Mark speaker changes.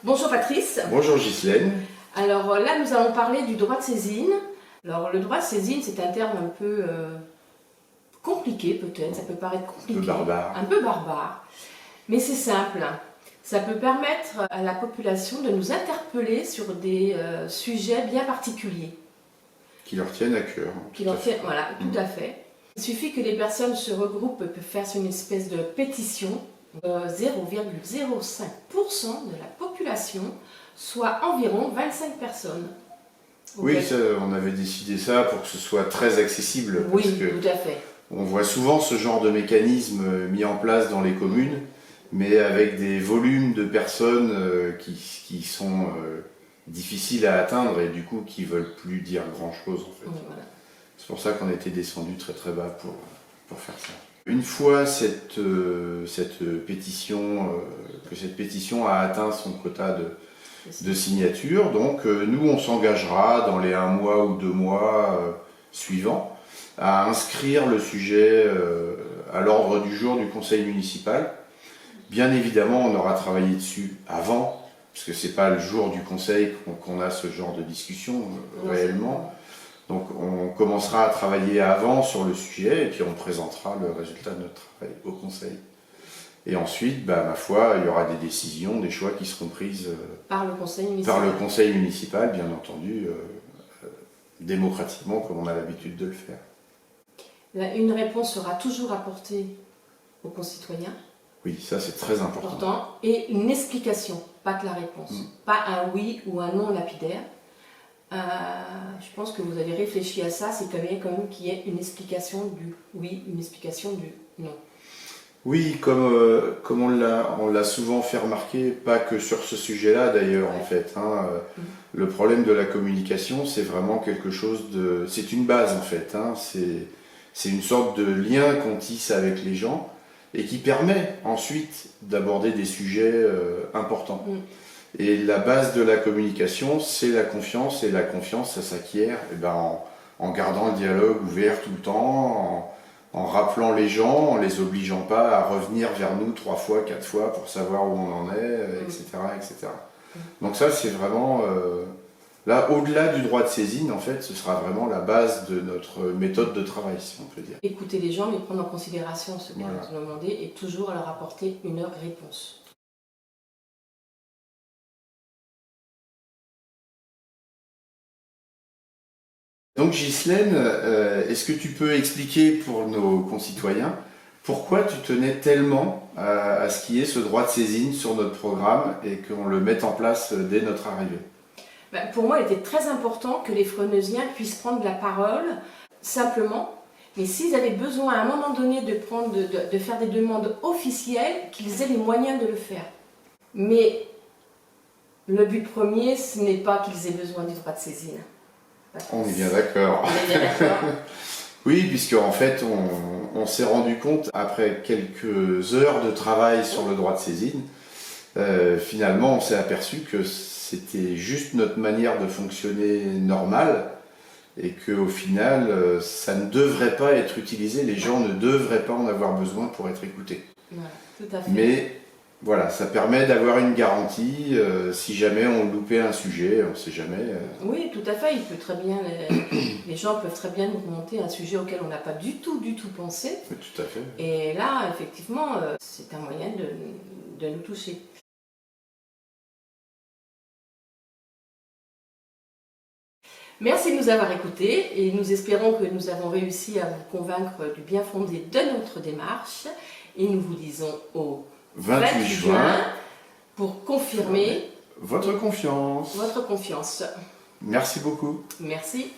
Speaker 1: Bonjour Patrice.
Speaker 2: Bonjour Ghislaine.
Speaker 1: Alors là, nous allons parler du droit de saisine. Alors le droit de saisine, c'est un terme un peu compliqué peut-être, ça peut paraître compliqué. Un peu barbare. Mais c'est simple. Ça peut permettre à la population de nous interpeller sur des sujets bien particuliers.
Speaker 2: Qui leur tiennent à cœur.
Speaker 1: Voilà, tout à fait. Il suffit que les personnes se regroupent, peuvent faire une espèce de pétition. 0,05% de la population, soit environ 25 personnes.
Speaker 2: Oui, ça, on avait décidé ça pour que ce soit très accessible.
Speaker 1: Oui,
Speaker 2: parce que
Speaker 1: tout à fait.
Speaker 2: On voit souvent ce genre de mécanisme mis en place dans les communes, mais avec des volumes de personnes qui sont difficiles à atteindre et du coup qui ne veulent plus dire grand-chose en fait.
Speaker 1: Oui, voilà.
Speaker 2: C'est pour ça qu'on a été descendu très très bas pour faire ça. Une fois cette pétition a atteint son quota de signatures, donc nous on s'engagera dans les 1 mois ou 2 mois suivants à inscrire le sujet à l'ordre du jour du conseil municipal. Bien évidemment, on aura travaillé dessus avant, parce que c'est pas le jour du conseil qu'on a ce genre de discussion réellement. Donc on commencera à travailler avant sur le sujet et puis on présentera le résultat de notre travail au conseil. Et ensuite, ma foi, il y aura des décisions, des choix qui seront prises
Speaker 1: par le conseil municipal.
Speaker 2: Par le conseil municipal, bien entendu, démocratiquement comme on a l'habitude de le faire.
Speaker 1: Une réponse sera toujours apportée aux concitoyens.
Speaker 2: Oui, ça c'est très important.
Speaker 1: Et une explication, pas que la réponse. Pas un oui ou un non lapidaire. Je pense que vous avez réfléchi à ça, c'est quand même qu'il y ait une explication du oui, une explication du non.
Speaker 2: Oui, comme on l'a souvent fait remarquer, pas que sur ce sujet-là d'ailleurs en fait. Le problème de la communication, c'est vraiment quelque chose de... C'est une base en fait, c'est une sorte de lien qu'on tisse avec les gens et qui permet ensuite d'aborder des sujets importants. Et la base de la communication, c'est la confiance, et la confiance, ça s'acquiert en gardant le dialogue ouvert tout le temps, en rappelant les gens, en les obligeant pas à revenir vers nous 3 fois, 4 fois pour savoir où on en est, etc., etc. Donc ça, c'est vraiment... là, au-delà du droit de saisine, en fait, ce sera vraiment la base de notre méthode de travail, si on peut dire.
Speaker 1: Écouter les gens, mais prendre en considération ce qu'ils nous ont demandé et toujours leur apporter une réponse.
Speaker 2: Donc Ghislaine, est-ce que tu peux expliquer pour nos concitoyens pourquoi tu tenais tellement à ce qu'il y ait ce droit de saisine sur notre programme et qu'on le mette en place dès notre arrivée?
Speaker 1: Pour moi, il était très important que les Freneusiens puissent prendre la parole simplement, mais s'ils avaient besoin à un moment donné de faire des demandes officielles, qu'ils aient les moyens de le faire. Mais le but premier, ce n'est pas qu'ils aient besoin du droit de saisine.
Speaker 2: On est bien d'accord. Oui, puisque en fait, on s'est rendu compte, après quelques heures de travail sur le droit de saisine, finalement, on s'est aperçu que c'était juste notre manière de fonctionner normale et qu'au final, ça ne devrait pas être utilisé, les gens ne devraient pas en avoir besoin pour être écoutés.
Speaker 1: Voilà, tout à fait.
Speaker 2: Mais voilà, ça permet d'avoir une garantie si jamais on loupait un sujet, on ne sait jamais.
Speaker 1: Oui, tout à fait. Les gens peuvent très bien nous remonter un sujet auquel on n'a pas du tout pensé.
Speaker 2: Oui, tout à fait.
Speaker 1: Et là, effectivement, c'est un moyen de nous toucher. Merci de nous avoir écoutés et nous espérons que nous avons réussi à vous convaincre du bien fondé de notre démarche. Et nous vous disons au 28 juin pour confirmer
Speaker 2: votre confiance.
Speaker 1: Votre confiance.
Speaker 2: Merci beaucoup.
Speaker 1: Merci.